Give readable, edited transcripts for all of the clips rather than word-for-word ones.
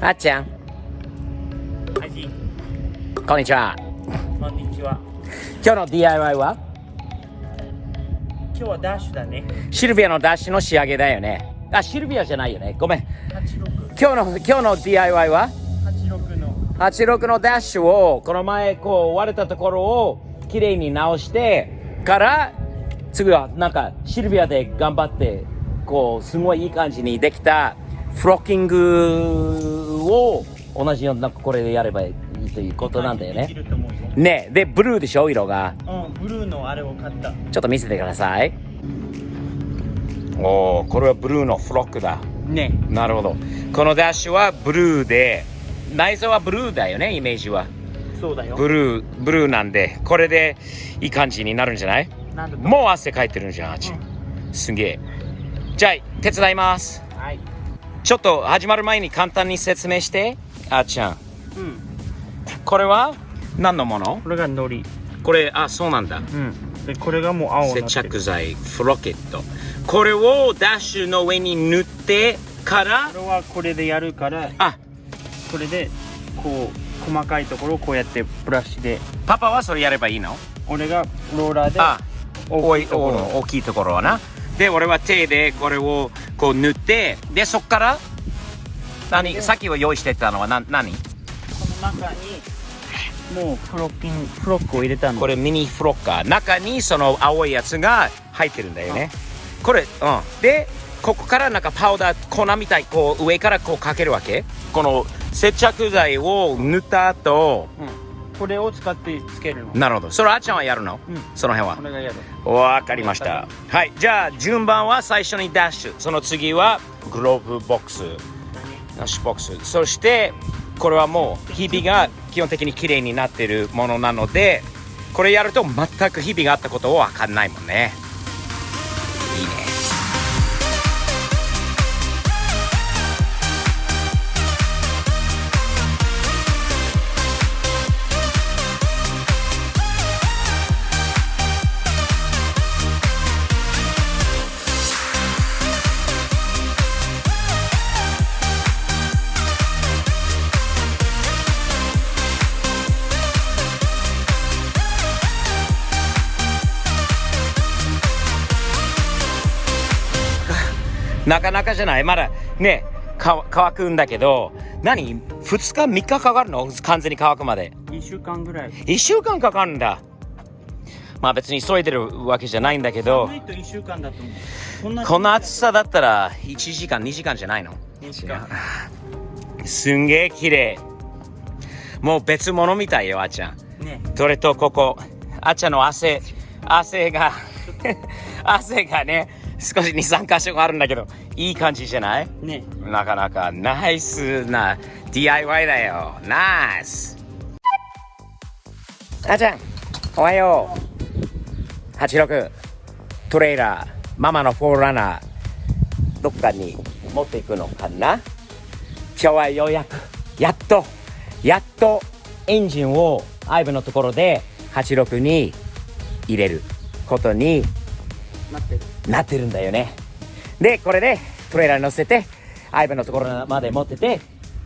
あっちゃん、はい、こんにちは。こんにちは。今日の DIY は今日はダッシュだね。シルビアのダッシュの仕上げだよね。あ、シルビアじゃないよね。ごめん。86。今日の DIY は86の。86のダッシュをこの前こう割れたところをきれいに直してから次はなんかシルビアで頑張ってこうすごいいい感じにできたフロッキングを同じようなこれでやればいいということなんだよね。できると思うよ。ね、でブルーでしょ色が。ブルーのあれを買った。ちょっと見せてください。おー、これはブルーのフロックだ。ね。なるほど。このダッシュはブルーで内装はブルーだよね、イメージは。そうだよ。ブルーなんでこれでいい感じになるんじゃない？なんだともう汗かいてるんじゃん、あっち。すげえ。じゃあ手伝います。はい。ちょっと始まる前に簡単に説明して、あっちゃん。これは何のもの？これがノリ。これ、あ、そうなんだ。で、これがもう青になってる。接着剤、フロケット。これをダッシュの上に塗ってからこれはこれでやるから、これでこう細かいところをこうやってブラシで。パパはそれやればいいの？俺がローラーで大きいところはな。で、俺は手でこれをこう塗って、で、そっからさっきは用意してたのは何？この中にもうフロックを入れたの。これミニフロッカー。中にその青いやつが入ってるんだよね。これ、で、ここからなんかパウダー、粉みたい、こう上からこうかけるわけ。この接着剤を塗った後、これを使ってつけるの。なるほど。それあっちゃんはやるの？その辺は。俺がやる。わかりました。はい。じゃあ順番は最初にダッシュ。その次はグローブボックス。ダッシュボックス。そしてこれはもうひびが基本的に綺麗になっているものなので、これやると全くひびがあったことは分かんないもんね。いいね。なかなかじゃない。まだね、乾くんだけど、2日3日かかるの？完全に乾くまで。1週間ぐらい。1週間かかるんだ。まあ別に急いでるわけじゃないんだけど、寒いと1週間だと思う。こんな暑さだったら1時間2時間じゃないの2時間。すんげえ綺麗。もう別物みたいよ、あっちゃん。ね。それとここ、あっちゃんの汗が汗がね、少し 2,3 箇所があるんだけど、いい感じじゃない？ね。なかなかナイスな DIY だよ。ナイス。あっちゃん、おはよう。86トレーラー、ママのフォーラナー、どっかに持っていくのかな？今日はようやくやっとエンジンをアイブのところで86に入れることになってるんだよね。で、これでトレーラーに乗せてアイブのところまで持ってて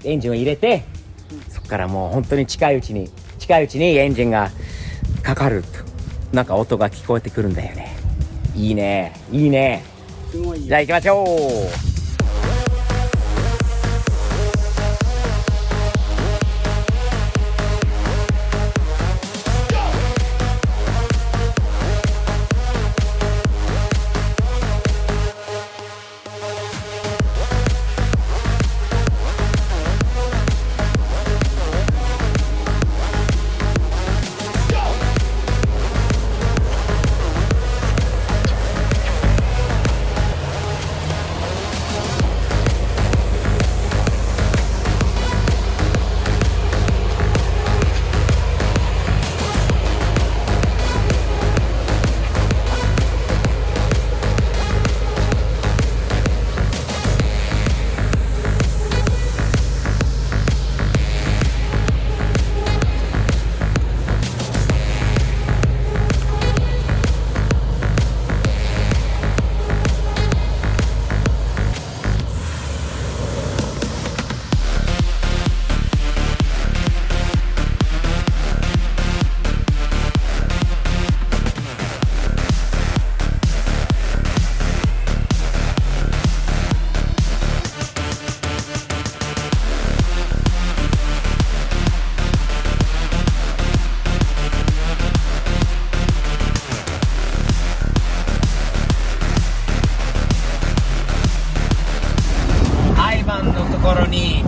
エンジンを入れて、そこからもう本当に近いうちにエンジンがかかるとなんか音が聞こえてくるんだよね。いいね。すごい。じゃあ行きましょう。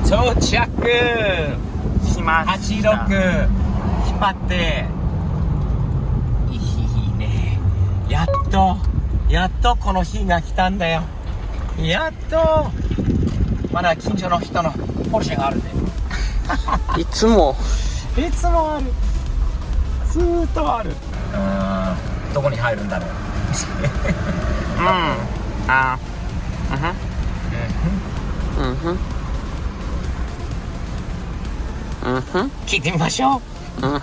到着しました。86引っ張っていいね。やっとこの日が来たんだよ。やっとまだ近所の人のポルシェがあるんでいつもあるずーっとある。どこに入るんだろう聞いてみましょう。この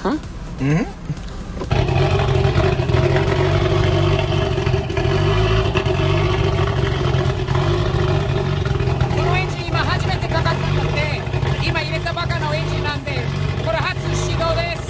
エンジン今初めてかかったんで、今入れたばかのエンジンなんで、これ初始動です。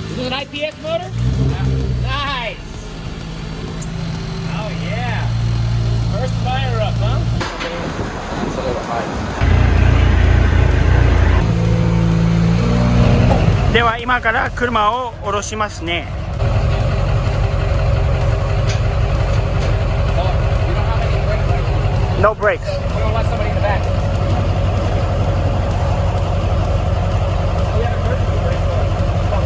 Is it an IPS motor? Nice. Oh yeah. First fire up, huh? That's a little high. では今から車を下ろしますね。Oh, you don't have any brake lights. No brakes. We don't want somebody in the back. We have emergency brakes though.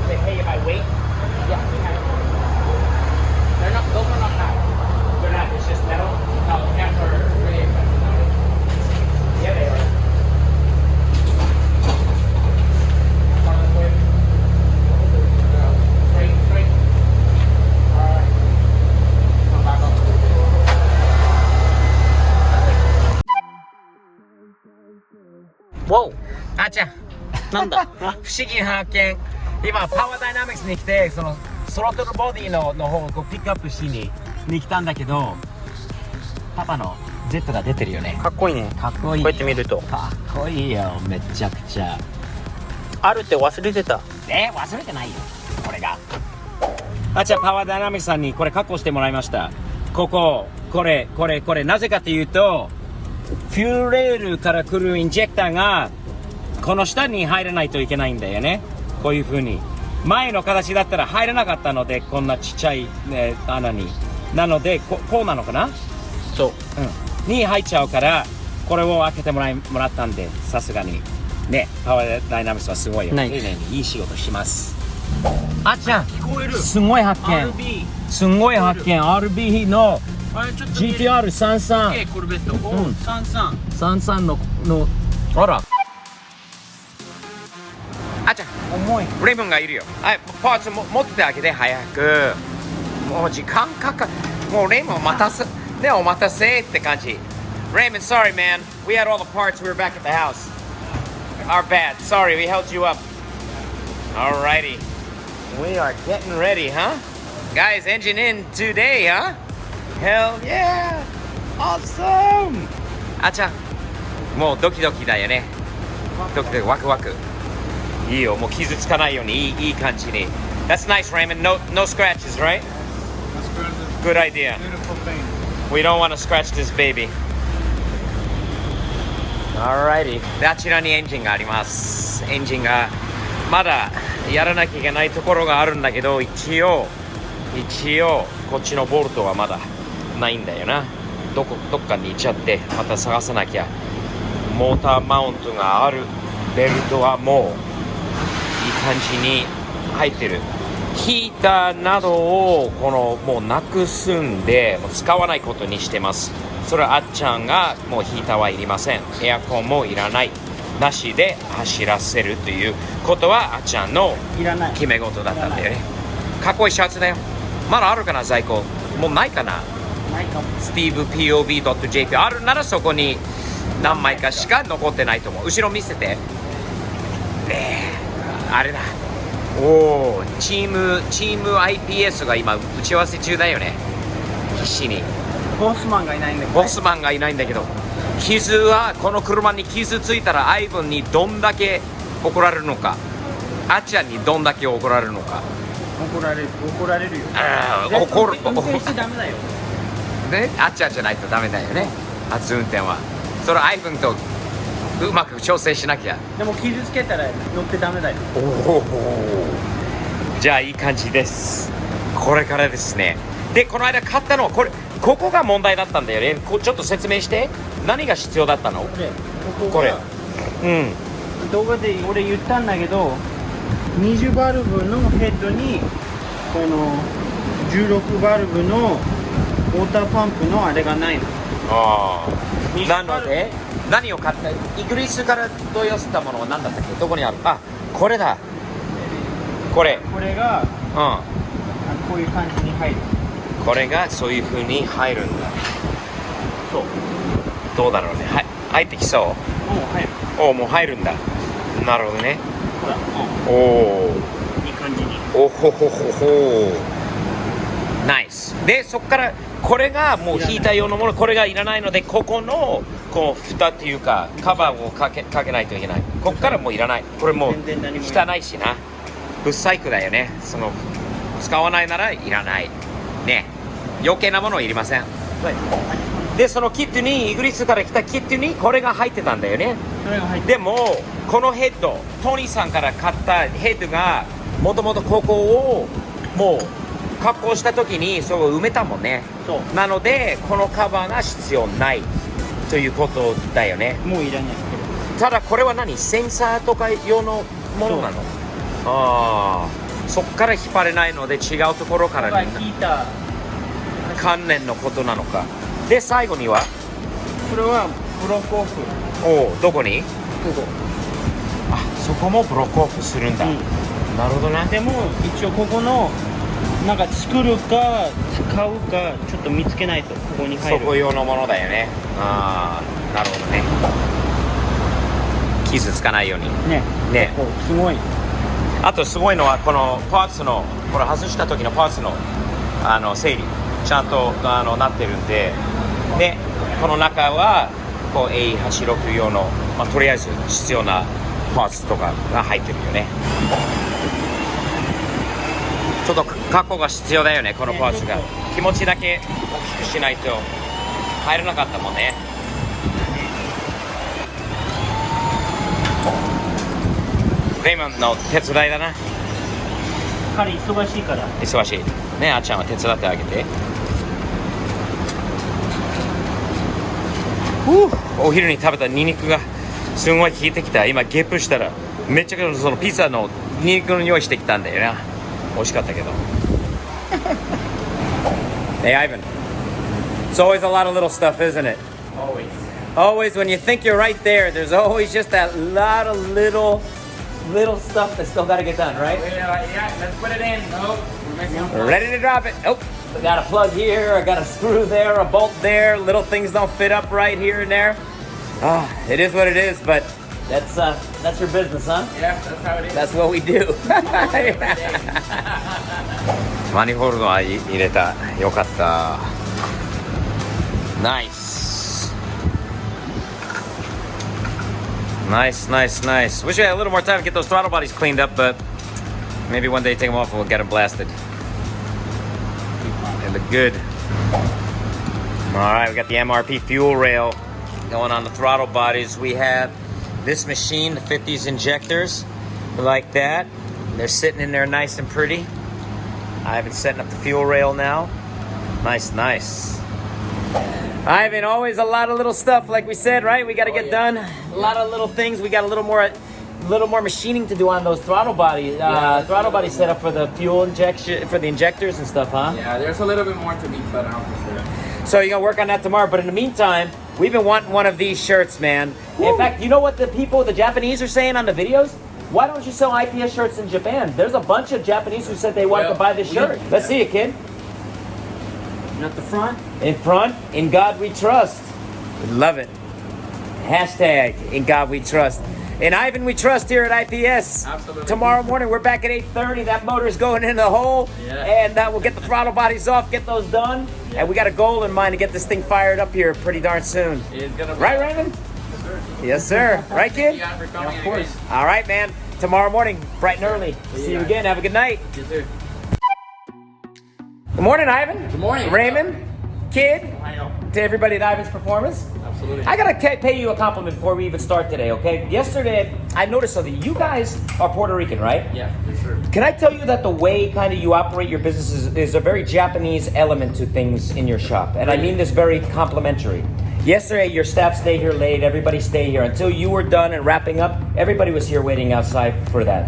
They pay you by weight? Yeah, we have. They're not, those are not hot. They're not, it's just metal. No, cats are really expensive nowadays. Yeah, they are. Come this way. Straight. Alright. Come back up. Whoa! あっちゃん。なんだ不思議な発見。今パワーダイナミクスに来て、そのスロットルボディの方をこうピックアップしに来たんだけど、パパの Z が出てるよね。かっこいいね。かっこいい。こうやって見るとかっこいいよ、めちゃくちゃ。あるって忘れてた。忘れてないよ、これが。あ、じゃあパワーダイナミクスさんにこれ確保してもらいました。これなぜかというと、フューレールから来るインジェクターがこの下に入らないといけないんだよね。こういう風に前の形だったら入らなかったので、こんなちっちゃい、穴になのでこうなのかな、そう、に入っちゃうから、これを開けてもらったんで、さすがにね、パワーダイナミクスはすごいよ。ナイス丁寧にいい仕事します。あっちゃん、聞こえる。すごい発見。 RB すごい発見。 RB のあれちょっと見える GTR33 コルベット、おうん33のあら、あっちゃん、重い。レイブンがいるよ。はい、パーツ持ってあげて、早く。もう時間かかる。もうレイブンお待たせって感じ。Raymond, sorry man. We had all the parts. We were back at the house. Our bad. Sorry, we held you up. Alrighty. We are getting ready, huh? Guys, engine in today, huh? Hell yeah! Awesome! あっちゃん、もうドキドキだよね。ドキドキワクワク。いいよ、もう傷つかないようにいい感じに。That's nice, Raymond. No scratches, right? Good idea. We don't want to scratch this baby. Alrighty. で、あちらにエンジンがあります。エンジンがまだやらなきゃいけないところがあるんだけど、一応こっちのボルトはまだないんだよな。どっかに行っちゃってまた探さなきゃ。モーターマウントがある。ベルトはもういい感じに入ってる。ヒーターなどをもうなくすんで、もう使わないことにしてます。それはあっちゃんがもうヒーターはいりません。エアコンもいらない。なしで走らせるということはあっちゃんのいらない。決め事だったんだよね。かっこいいシャツだよ。まだあるかな在庫。もうないかな。ないかも。 StevePOV.jp あるならそこに何枚かしか残ってないと思う。後ろ見せて。ねえ、あれだ。おお、チーム IPS が今打ち合わせ中だよね。必死に。ボスマンがいないんだけど。ボスマンがいないんだけど、傷はこの車に傷ついたらアイブンにどんだけ怒られるのか、あっちゃんにどんだけ怒られるのか。怒られるよ。あー怒る。運転しちゃダメだよ。ね、あっちゃんじゃないとダメだよね、初運転は。それアイブンとうまく調整しなきゃ。でも傷つけたら乗ってダメだよ。おお、じゃあいい感じです。これからですね。でこの間買ったのここが問題だったんだよね。ちょっと説明して、何が必要だったの？これ動画で俺言ったんだけど、20バルブのヘッドにこの16バルブのウォーターパンプのあれがないの。ああ、なので何を買った？イギリスから取り寄せたものは何だったっけ？どこにある？あ、これだ。これがこういう感じに入る。これがそういう風に入るんだ。そう。どうだろうね。入ってきそう。もう入る。おお、もう入るんだ。なるほどね。ほら、おお、いい感じに。おほほほほ。ナイス。でそこからこれがもう引いた用のもの、これがいらないので、ここのこう蓋っていうかカバーをかけないといけない。ここからもういらない。これもう汚いしな、ブサイクだよね。その使わないならいらないね。余計なものはいりません。でそのキットに、イギリスから来たキットにこれが入ってたんだよね。それが入ってでもこのヘッド、トニーさんから買ったヘッドがもともとここをもう加工した時にそう埋めたもんね。そうなのでこのカバーが必要ないということだよね。もういらない。ただこれは何？センサーとか用のものなの？ああ、そっから引っ張れないので違うところから引いた関連のことなのか。で最後にはこれはブロックオフ。おお、どこに？ここ。あ、そこもブロックオフするんだ。なるほどね。でも一応ここのなんか作るか使うかちょっと見つけないとここに入る。そこ用のものだよね。ああ、なるほどね。傷つかないようにね。ね。すごい。あとすごいのはこのパーツの、これ外した時のパーツの整理ちゃんとなってるんで、でこの中はこう A86 用の、とりあえず必要なパーツとかが入ってるよね。ちょっと加工が必要だよね、このパーツが。気持ちだけ大きくしないと入らなかったもんね。レイモンの手伝いだな。彼忙しいから。忙しいね。あっちゃんは手伝ってあげて。お昼に食べたニンニクがすごい効いてきた。今ゲップしたらめっちゃそのピザのニンニクの匂いしてきたんだよな。美味しかったけど。Hey Ivan, it's always a lot of little stuff, isn't it? Always when you think you're right there, there's always just that lot of little stuff that's still got to get done, right? Yeah, let's put it in. Ready to drop it. Oh, I got a plug here, I got a screw there, a bolt there. Little things don't fit up right here and there. It is what it is, but that's your business, huh? Yeah, that's how it is. That's what we do. マニホールドは入れた。よかった。Nice. Nice. Wish we had a little more time to get those throttle bodies cleaned up, but maybe one day take them off and we'll get them blasted. They look good. All right, we got the MRP fuel rail going on the throttle bodies. We have this machine to fit these injectors like that. They're sitting in there nice and pretty. Ivan setting up the fuel rail now. Nice. Ivan, always a lot of little stuff, like we said, right? We got to get done. A lot of little things. We got a little more machining to do on those throttle body setup for the fuel injection, for the injectors and stuff, huh? Yeah, there's a little bit more to be cut out for sure. So you're gonna work on that tomorrow. But in the meantime, we've been wanting one of these shirts, man. Woo. In fact, you know what the Japanese are saying on the videos? Why don't you sell IPS shirts in Japan? There's a bunch of Japanese who said they wanted to buy this shirt. Let's see it, kid. And at the front, In front, in God we trust. Love it. Hashtag in God we trust. In Ivan we trust here at IPS. Absolutely. Tomorrow morning we're back at 8:30. That motor's going in the hole. Yeah. And we'll get the throttle bodies off, get those done. Yeah. And we got a goal in mind to get this thing fired up here pretty darn soon. It's gonna be Right, Raymond? Yes, sir. Right, Thank kid? you guys for coming. of course. All right, man. Tomorrow morning, bright and early. See See you you guys. again. Have a good night. Yes, sir. Good morning, Ivan. Good morning. Raymond, kid, to everybody at Ivan's Performance. Absolutely. I gotta pay you a compliment before we even start today, okay? Yesterday, I noticed something. You guys are Puerto Rican, right? Yeah, yes, sir. Can I tell you that the way kind of you operate your business is a very Japanese element to things in your shop? And I mean this very complimentary. Yesterday, your staff stayed here late. Everybody stayed here. Until you were done and wrapping up, everybody was here waiting outside for that.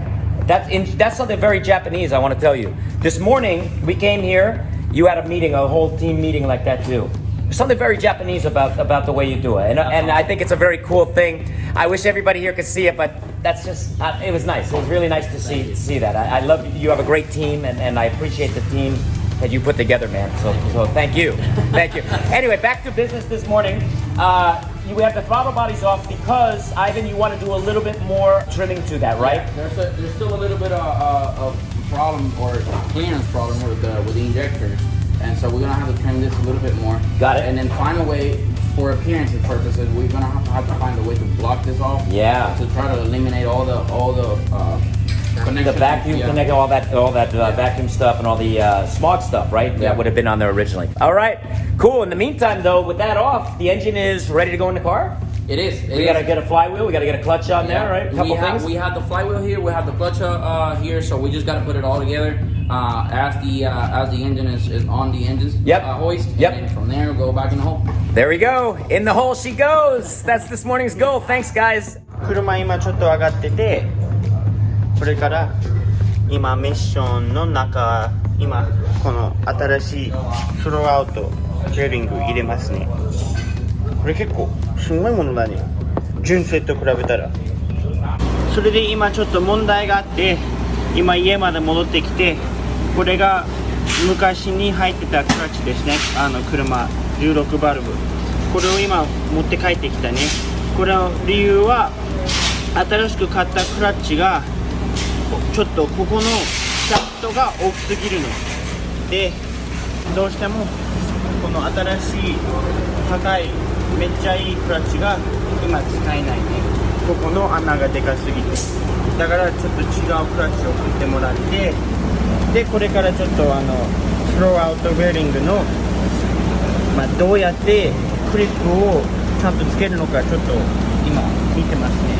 That's something very Japanese, I want to tell you. This morning, we came here. You had a meeting, a whole team meeting like that too. There's something very Japanese about the way you do it. And I think it's a very cool thing. I wish everybody here could see it, but that's just, it was nice. It was really nice to see that. I love you have a great team, and I appreciate the team that you put together, man. So thank you. Thank you. Anyway, back to business this morning. You have the throttle bodies off because, Ivan, you want to do a little bit more trimming to that, right? There's still a little bit of problem or clearance problem with the injectors, and so we're gonna have to trim this a little bit more. Got it. And then find a way, for appearance purposes, we're gonna have to find a way to block this off. Yeah. To try to eliminate all the The connections. vacuum Yeah. connect, all that vacuum stuff and all the smog stuff, right? Yeah. That would have been on there originally. All right, cool. In the meantime, though, with that off, the engine is ready to go in the car. It is. We gotta get a flywheel. We gotta get a clutch on there, right? A couple things. We have the flywheel here. We have the clutch here, so we just gotta put it all together as the engine is on the engine's Yep. hoist. Yep. And then from there, we'll go back in the hole. There we go. In the hole she goes. That's this morning's goal. Thanks, guys. 車今ちょっと上がってて、これから今メッションの中、今この新しいスローアウトベアリング入れますね。これ結構すごいものだね、純正と比べたら。それで今ちょっと問題があって、今家まで戻ってきて、これが昔に入ってたクラッチですね。車16バルブ、これを今持って帰ってきたね。これの理由は新しく買ったクラッチがちょっとここのシャフトが大きすぎるので、どうしてもこの新しい高いめっちゃいいクラッチが今使えないね。ここの穴がでかすぎて、だからちょっと違うクラッチを送ってもらって、でこれからちょっとスローアウトベアリングの、どうやってクリップをちゃんとつけるのかちょっと今見てますね。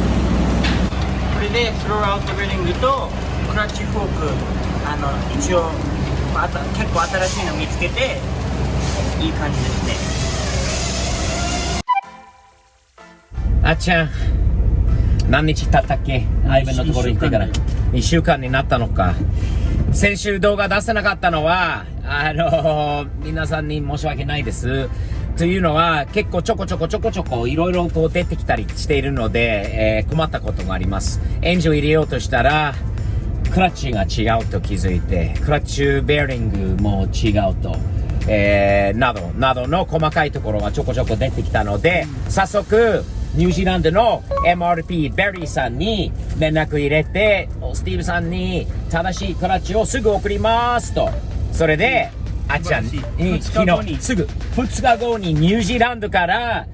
これでスローアウトベアリングとクラッチフォーク一応、結構新しいの見つけていい感じですね。あっちゃん、何日経ったっけ？アイブンのところに行ってから2週間になったのか。先週動画出せなかったのは皆さんに申し訳ないです。というのは結構ちょこちょこいろいろこう出てきたりしているので、困ったことがあります。エンジンを入れようとしたらクラッチが違うと気づいて、クラッチベアリングも違うと、などの細かいところがちょこちょこ出てきたので、早速ニュージーランドの MRP ベリーさんに連絡入れて、スティーブさんに正しいクラッチをすぐ送りますと。それであっちゃんに昨日すぐ2日後にニュージーランドから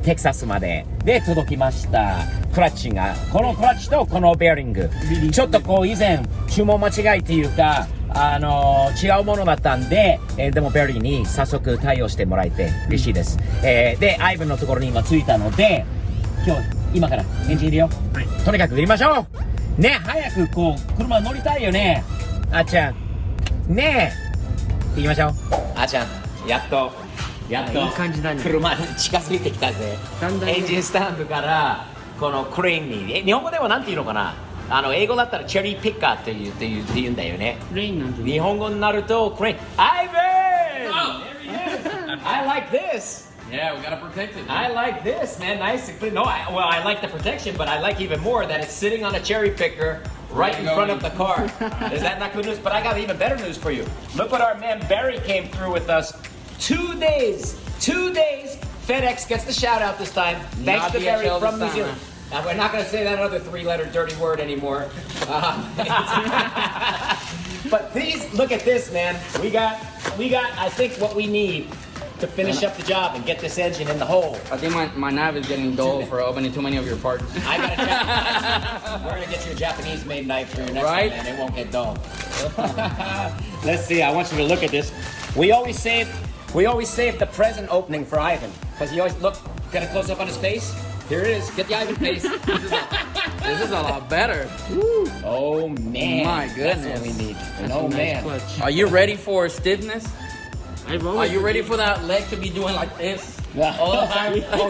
テキサスまで届きました。クラッチがこのクラッチとこのベアリング、ちょっとこう以前注文間違いっていうか違うものだったんで、でもベリーに早速対応してもらえて嬉しいです。でアイブンのところに今着いたので、今からエンジン入れよう、はい、とにかく入れましょうね。早くこう車乗りたいよね、あっちゃんね。行きましょう。あっちゃん、やっといい感じだね。車に近づいてきたぜ。だんだんエンジンスタンドからこのクレーンに、日本語ではなんていうのかな、英語だったらチェリーピッカーって言うんだよね。クレーンなんて日本語になるとクレーン。Ivan! I like this. Yeah, we gotta protect it. I like this, man. Nice and clean. No, I like the protection, but I like even more that it's sitting on a cherry picker right in front of the car. Is that not good news? But I got even better news for you. Look what our man Barry came through with us. 2 days. 2 days. FedEx gets the shout out this time. Thanks Not to Barry DHL from this New time, Zealand. Now, we're not going to say that other 3-letter dirty word anymore. But these, look at this, man. We got, I think, what we need to finish up the job and get this engine in the hole. I think my knife is getting dull for opening too many of your parts. I got a We're gonna get you a Japanese-made knife for your next Right? one, and it won't get dull. Let's see. I want you to look at this. We always save the present opening for Ivan because he always look. Got a close up on his face. Here it is. Get the Ivan face. This is a lot better. Oh man! My That's goodness. what we need. That's Oh a nice man! clutch. Are you ready for stiffness? I've Are always you ready for that leg to be doing like this all the time? Oh,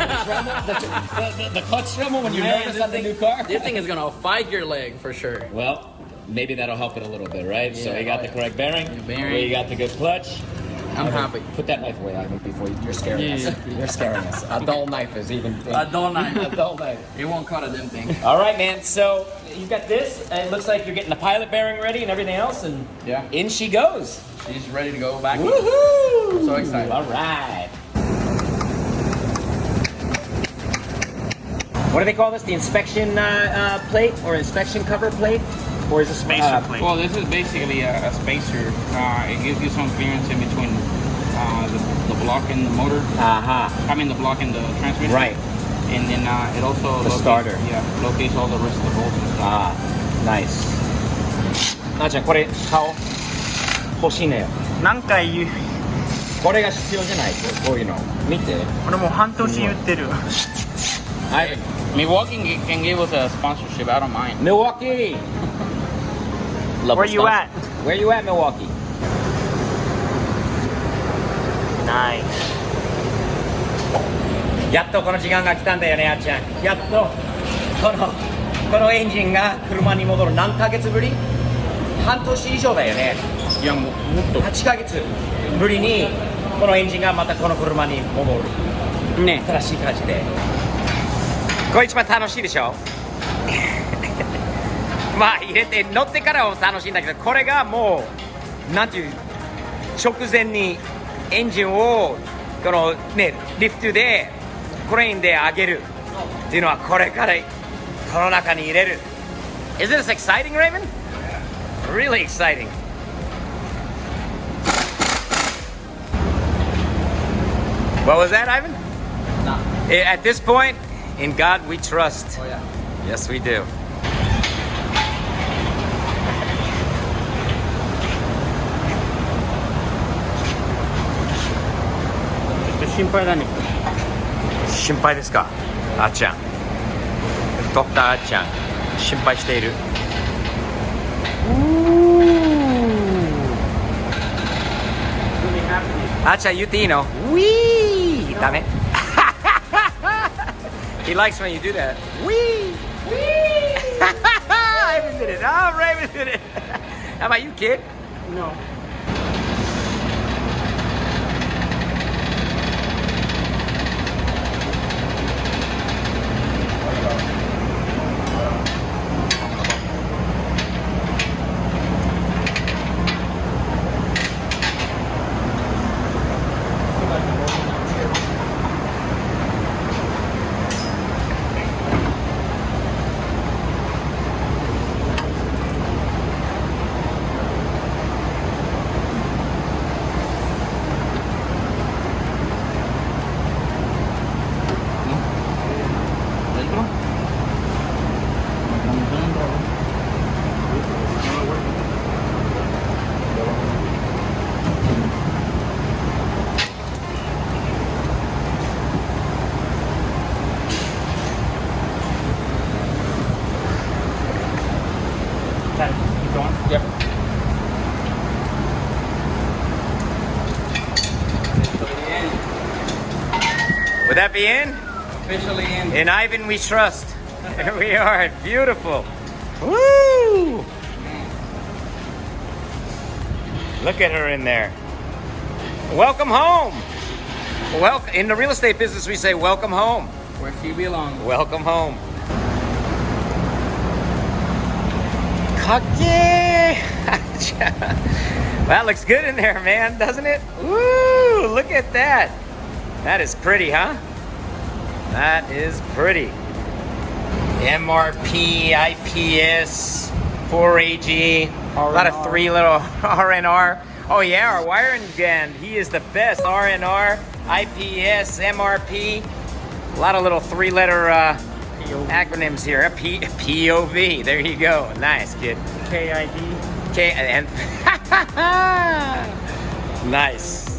the tremble, the clutch tremble when you Man, nervous this on the thing- new car. This thing is gonna fight your leg for sure. Well, maybe that'll help it a little bit, right? So Yeah, you got oh, the yeah. correct bearing. The bearing. We got the good clutch. I'm Ivan, happy. Put that knife away, Ivan, before you're scaring Yeah, us. You're scaring us. A dull knife is even. A dull knife. A dull knife. It won't cut a damn thing. All right, man. So you got this. And it looks like you're getting the pilot bearing ready and everything else, and Yeah. in she goes. She's ready to go back. Woohoo! I'm so excited. All right. What do they call this? The inspection plate or inspection cover plate, or is this Spacer plate. Well, this is basically a spacer. It gives you some clearance in between the block and the motor. Aha. I mean, the block and the transmission. Right. And then it also The starter. Yeah, locates all the rest of the bolts and stuff. Ah, nice. なあちゃんこれ顔欲しいねよ。何回言うこれが必要じゃないこういうの。見て。俺もう半年言ってるはい。 Milwaukee can give us a sponsorship. I don't mind. Milwaukee. Where you at? Where you at, Milwaukee? Nice やっとこの時間が来たんだよね、あっちゃん。やっとこのエンジンが車に戻る。何ヶ月ぶり？半年以上だよね。いや、もっと。 8ヶ月ぶりにこのエンジンがまたこの車に戻る。ね。新しい感じで。これ一番楽しいでしょまあ入れて乗ってからも楽しいんだけど、これがもうなんていう直前にエンジンをこのねリフトでクレーンで上げるっていうのはこれからこの中に入れる。Isn't this exciting, Raymond? Really exciting. What was that, Ivan? At this point, in God we trust. Oh yeah. Yes, we do. ちょっと心配だね心配ですか、あっちゃん。ドクターあっちゃん、心配している。あっちゃん言っていいの？ウィーダメ。He likes when you do that. Wee! Wee! Raven did it. Oh, Raven did it. How about you, kid? No ¿Dentro? Okay, keep going. Yep. Would that be in? Officially in. In Ivan we trust. There we are. Beautiful. Woo! Look at her in there. Welcome home. Well, in the real estate business, we say welcome home. Where she belongs. Welcome home. Kake! That looks good in there, man, doesn't it? Woo! Look at at that. That is pretty, huh? That is pretty. MRP, IPS, 4AG, a lot of three little RNR. Oh yeah, our wiring gun, he is the best. RNR, IPS, MRP, a lot of little three-letter acronyms here. POV, there you go. Nice, kid. KID. K and nice.